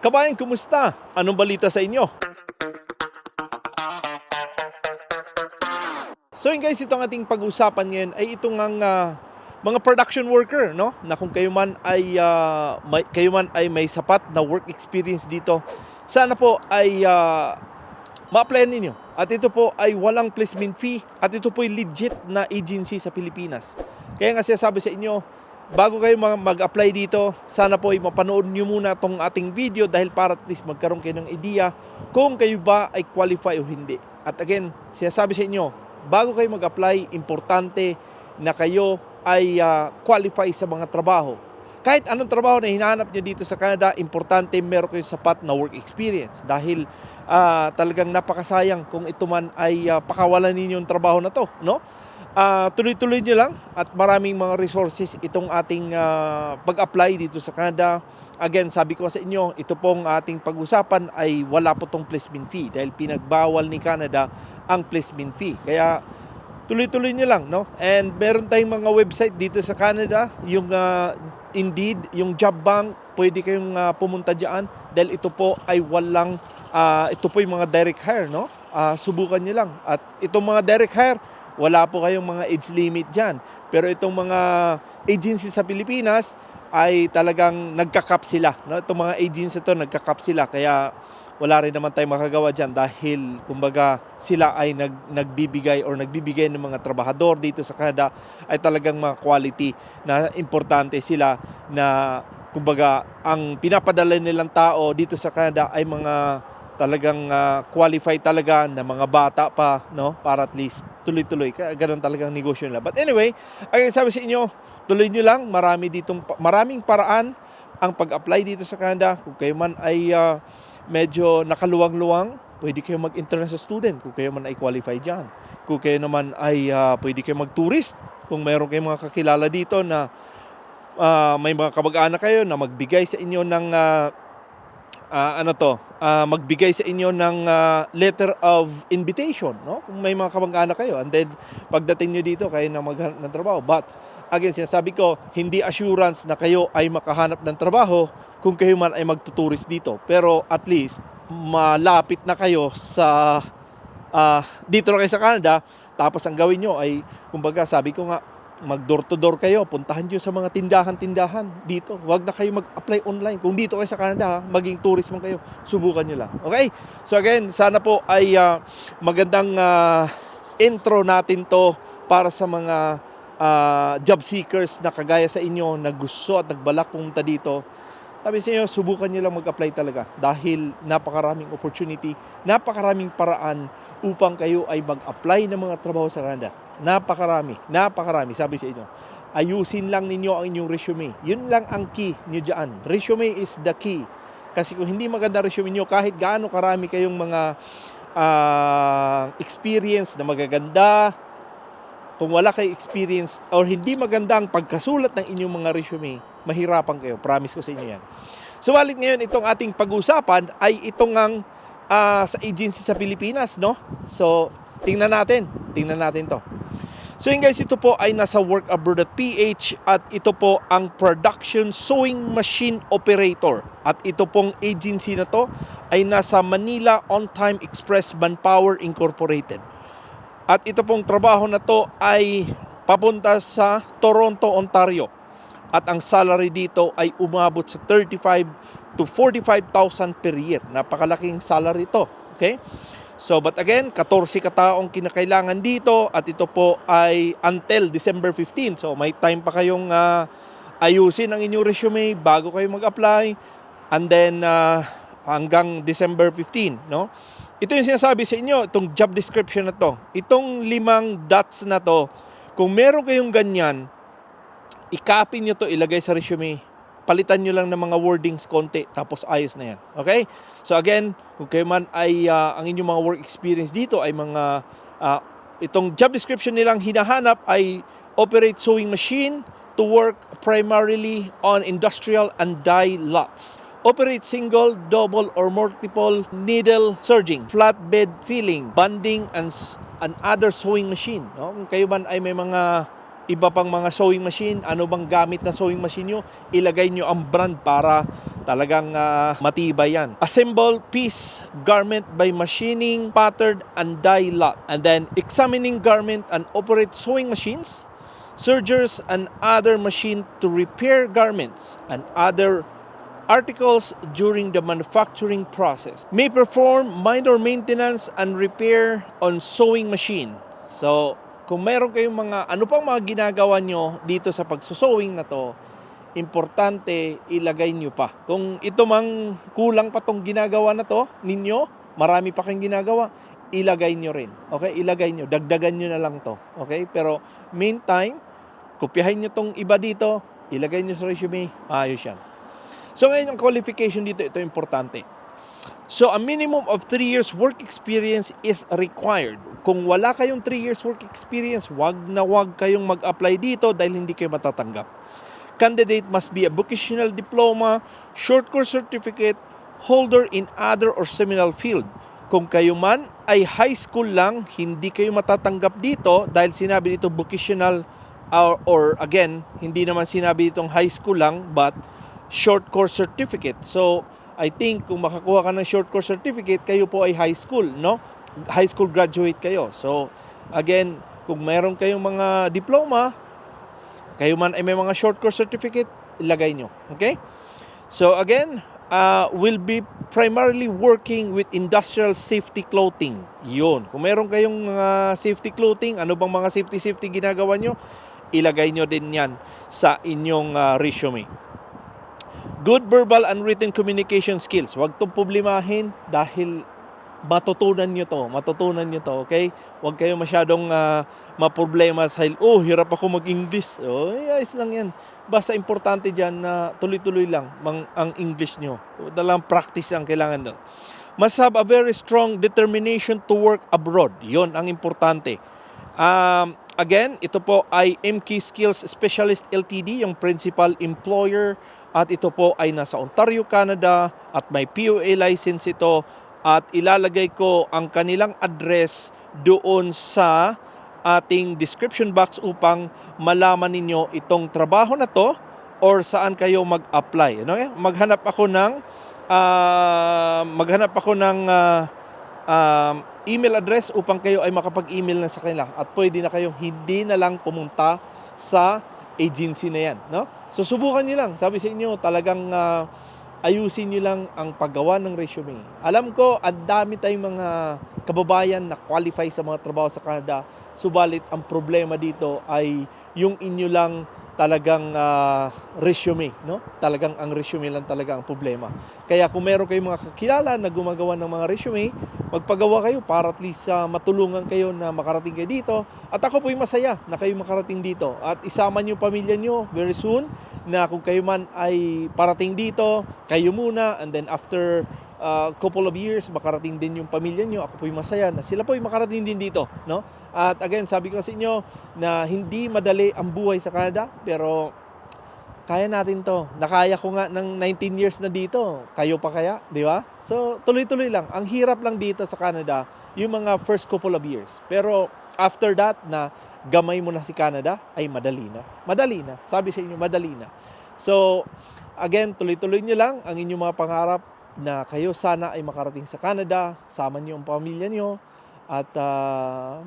Kabayan, kumusta? Anong balita sa inyo? So yun guys, itong ating pag-usapan ngayon ay itong ang mga production worker, no? Na kung kayo man ay may sapat na work experience dito, sana po ay ma-applyan ninyo. At ito po ay walang placement fee at ito po ay legit na agency sa Pilipinas. Kaya nga sinasabi sa inyo, bago kayo mag-apply dito, sana po ay mapanood nyo muna itong ating video dahil para at least magkaroon kayo ng idea kung kayo ba ay qualify o hindi. At again, sinasabi sa inyo, bago kayo mag-apply, importante na kayo ay qualify sa mga trabaho. Kahit anong trabaho na hinahanap nyo dito sa Canada, importante meron kayong sapat na work experience dahil talagang napakasayang kung ito man ay pakawalan ninyo yung trabaho na to, no? Tuloy-tuloy nyo lang at maraming mga resources itong ating pag-apply dito sa Canada. Again, sabi ko sa inyo, ito pong ating pag-usapan ay wala po tong placement fee dahil pinagbawal ni Canada ang placement fee. Kaya tuloy-tuloy nyo lang, no? And meron tayong mga website dito sa Canada, yung Indeed, yung Job Bank, pwede kayong pumunta diyan dahil ito po ay ito po yung mga direct hire, no? Subukan nyo lang. At itong mga direct hire, wala po kayong mga age limit dyan. Pero itong mga agency sa Pilipinas ay talagang nagka-cap sila, no? Itong mga agency ito, nagka-cap sila. Kaya wala rin naman tayong makagawa dyan dahil kumbaga sila ay nagbibigay ng mga trabahador dito sa Canada ay talagang mga quality na importante sila na kumbaga ang pinapadala nilang tao dito sa Canada ay mga talagang qualified talaga na mga bata pa, no, para at least tuloy-tuloy. Kaya ganun talagang negosyo nila. But anyway, ay sabi sa inyo, tuloy nyo lang, maraming paraan ang pag-apply dito sa Canada. Kung kayo man ay medyo nakaluwang-luwang, pwede kayo mag-international student kung kayo man ay qualified dyan. Kung kayo naman ay pwede kayo mag-tourist, kung mayroon kayong mga kakilala dito na may mga kamag-anak kayo na magbigay sa inyo ng magbigay sa inyo ng letter of invitation, no? Kung may mga kamag-anak kayo, and then pagdating nyo dito, kayo na maghanap ng trabaho. But again, sinasabi ko, hindi assurance na kayo ay makahanap ng trabaho kung kayo man ay magtuturist dito. Pero at least, malapit na kayo sa dito na kayo sa Canada. Tapos ang gawin nyo ay, kumbaga sabi ko nga, mag-door to door kayo, puntahan nyo sa mga tindahan-tindahan dito. Huwag na kayo mag-apply online. Kung dito kayo sa Canada, maging tourist man kayo, subukan nyo lang. Okay? So again, sana po ay magandang intro natin to para sa mga job seekers na kagaya sa inyo na gusto at nagbalak pumunta dito. Sabi sa inyo, subukan nyo lang mag-apply talaga dahil napakaraming opportunity, napakaraming paraan upang kayo ay mag-apply ng mga trabaho sa Canada. Napakarami, sabi sa inyo. Ayusin lang ninyo ang inyong resume. Yun lang ang key nyo dyan. Resume is the key. Kasi kung hindi maganda resume nyo, kahit gaano karami kayong mga experience na magaganda, kung wala kayo experience or hindi maganda ang pagkasulat ng inyong mga resume, mahirapan kayo. Promise ko sa inyo yan. Subalit ngayon, itong ating pag-usapan ay itong ang sa agency sa Pilipinas, no? So, tingnan natin to. So yun guys, ito po ay nasa workabroad.ph at ito po ang production sewing machine operator. At ito pong agency na to ay nasa Manila On Time Express Manpower Incorporated. At ito pong trabaho na to ay papunta sa Toronto, Ontario. At ang salary dito ay umabot sa 35 to 45,000 per year. Napakalaking salary to. Okay? So, but again, 14 kataong kinakailangan dito at ito po ay until December 15. So, may time pa kayong ayusin ang inyong resume bago kayo mag-apply and then hanggang December 15, no? Ito yung sinasabi sa inyo, itong job description na to. Itong 5 dots na to, kung meron kayong ganyan, i-copy nyo to, ilagay sa resume. Palitan nyo lang ng mga wordings konti, tapos ayos na yan. Okay? So again, kung kayo man ay ang inyong mga work experience dito ay mga itong job description nilang hinahanap ay operate sewing machine to work primarily on industrial and dye lots. Operate single, double, or multiple needle serging, flatbed filling, bonding, and other sewing machine. No? Kung kayo man ay may mga iba pang mga sewing machine, ano bang gamit na sewing machine nyo, ilagay nyo ang brand para talagang matibay yan. Assemble piece garment by machining, pattern, and dye lot. And then examining garment and operate sewing machines, sergers, and other machine to repair garments and other articles during the manufacturing process. May perform minor maintenance and repair on sewing machine. So, kung meron kayong mga ano pang mga ginagawa nyo dito sa pagsusewing na to, importante ilagay nyo pa. Kung ito mang kulang pa tong ginagawa na to ninyo, marami pa kayong ginagawa, ilagay nyo rin. Okay? Ilagay nyo. Dagdagan nyo na lang to. Okay? Pero meantime, kopyahin nyo tong iba dito, ilagay nyo sa resume, ayos yan. So ngayon, ang qualification dito, ito importante. So, a minimum of 3 years work experience is required. Kung wala kayong 3 years work experience, wag kayong mag-apply dito dahil hindi kayo matatanggap. Candidate must be a vocational diploma, short course certificate, holder in other or similar field. Kung kayo man ay high school lang, hindi kayo matatanggap dito dahil sinabi dito vocational or again, hindi naman sinabi ditong high school lang but short course certificate. So, I think kung makakuha ka ng short course certificate, kayo po ay high school, no? High school graduate kayo. So, again, kung meron kayong mga diploma, kayo man ay may mga short course certificate, ilagay nyo. Okay? So, again, will be primarily working with industrial safety clothing. Yun. Kung meron kayong mga safety clothing, ano bang mga safety ginagawa nyo, ilagay nyo din yan sa inyong resume. Good verbal and written communication skills. Huwag itong problemahin dahil matutunan nyo to, okay? Huwag kayo masyadong maproblema sa hirap ako mag-English. Ayos lang yan. Basta importante dyan na tuloy-tuloy lang ang English nyo. Dalang practice ang kailangan doon. Must have a very strong determination to work abroad. Yon ang importante. Again, ito po ay MK Skills Specialist Ltd, yung principal employer. At ito po ay nasa Ontario, Canada at may POA license ito at ilalagay ko ang kanilang address doon sa ating description box upang malaman ninyo itong trabaho na to or saan kayo mag-apply. Ano? Maghanap ako ng email address upang kayo ay makapag-email na sa kanila at pwede na kayong hindi na lang pumunta sa agency na yan, no? So, subukan nyo lang. Sabi sa inyo, talagang ayusin nyo lang ang paggawa ng resume. Alam ko, ang dami tayong mga kababayan na qualify sa mga trabaho sa Canada. Subalit, ang problema dito ay yung inyo lang talagang resume, no? Talagang ang resume lang talaga ang problema. Kaya kung meron kayong mga kakilala na gumagawa ng mga resume, magpagawa kayo para at least matulungan kayo na makarating kayo dito. At ako po'y masaya na kayo makarating dito. At isama niyo pamilya niyo very soon na kung kayo man ay parating dito, kayo muna and then after couple of years, makarating din yung pamilya nyo. Ako po'y masaya na sila po'y makarating din dito, no? At again, sabi ko sa inyo na hindi madali ang buhay sa Canada, pero kaya natin to. Nakaya ko nga ng 19 years na dito. Kayo pa kaya? Di ba? So, tuloy-tuloy lang. Ang hirap lang dito sa Canada, yung mga first couple of years. Pero after that, na gamay mo na si Canada, ay madali na. Madali na. Sabi sa inyo, madali na. So, again, tuloy-tuloy nyo lang ang inyong mga pangarap na kayo sana ay makarating sa Canada, sama niyo ang pamilya niyo at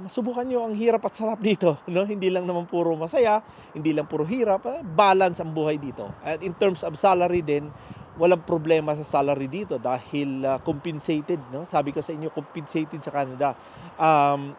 masubukan niyo ang hirap at sarap dito, no? Hindi lang naman puro masaya, hindi lang puro hirap, balance ang buhay dito. At in terms of salary din, walang problema sa salary dito dahil compensated, no? Sabi ko sa inyo, compensated sa Canada.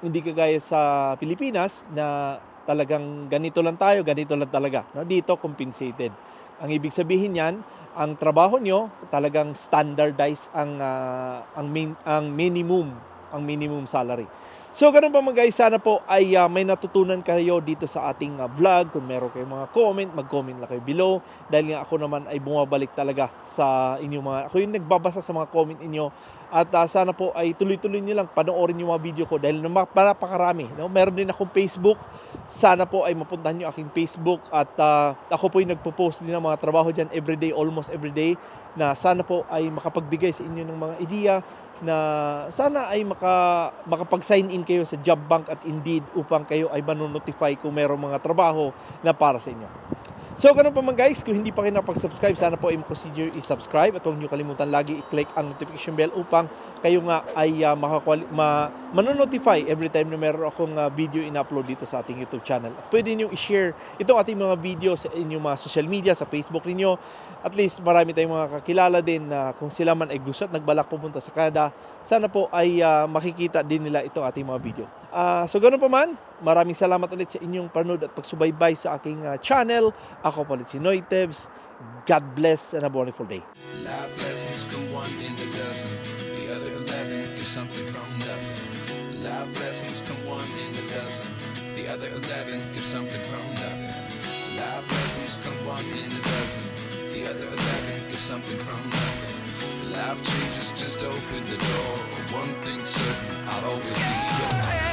Hindi kagaya sa Pilipinas na talagang ganito lang tayo, ganito lang talaga, no? Dito compensated. Ang ibig sabihin niyan, ang trabaho nyo talagang standardized ang minimum salary. So, ganun pa mga guys, sana po ay may natutunan kayo dito sa ating vlog. Kung meron kayong mga comment, mag-comment lang kayo below. Dahil nga ako naman ay bumabalik talaga sa inyong ako yung nagbabasa sa mga comment inyo. At sana po ay tuloy-tuloy nyo lang panoorin yung mga video ko dahil napakarami. No? Meron din akong Facebook. sana po ay mapuntahan nyo aking Facebook at ako po ay nagpo-post din ng mga trabaho dyan everyday, almost everyday, na sana po ay makapagbigay sa inyo ng mga ideya na sana ay makapag-sign in kayo sa Job Bank at Indeed upang kayo ay manonotify kung mayroong mga trabaho na para sa inyo. So, ganun pa man guys, kung hindi pa kayo nakapag-subscribe, sana po ay consider i-subscribe at huwag nyo kalimutan lagi i-click ang notification bell upang kayo nga ay manonotify every time na meron akong video in-upload dito sa ating YouTube channel. At pwede nyo i-share itong ating mga video sa inyong mga social media, sa Facebook ninyo. At least marami tayong mga kakilala din na kung sila man ay gusto at nagbalak pupunta sa Canada, sana po ay makikita din nila itong ating mga video. So ganun pa man, maraming salamat ulit sa inyong panood at pagsubaybay sa aking channel. Ako po ulit si Noy Tevz. God bless and a wonderful day. Life lessons come one in a dozen. The other 11 get something from nothing. Life lessons come one in a dozen. The other 11 get something from nothing. Life lessons come one in a dozen. The other 11 get something from nothing. Life changes, just open the door. One thing's certain, I'll always be yours.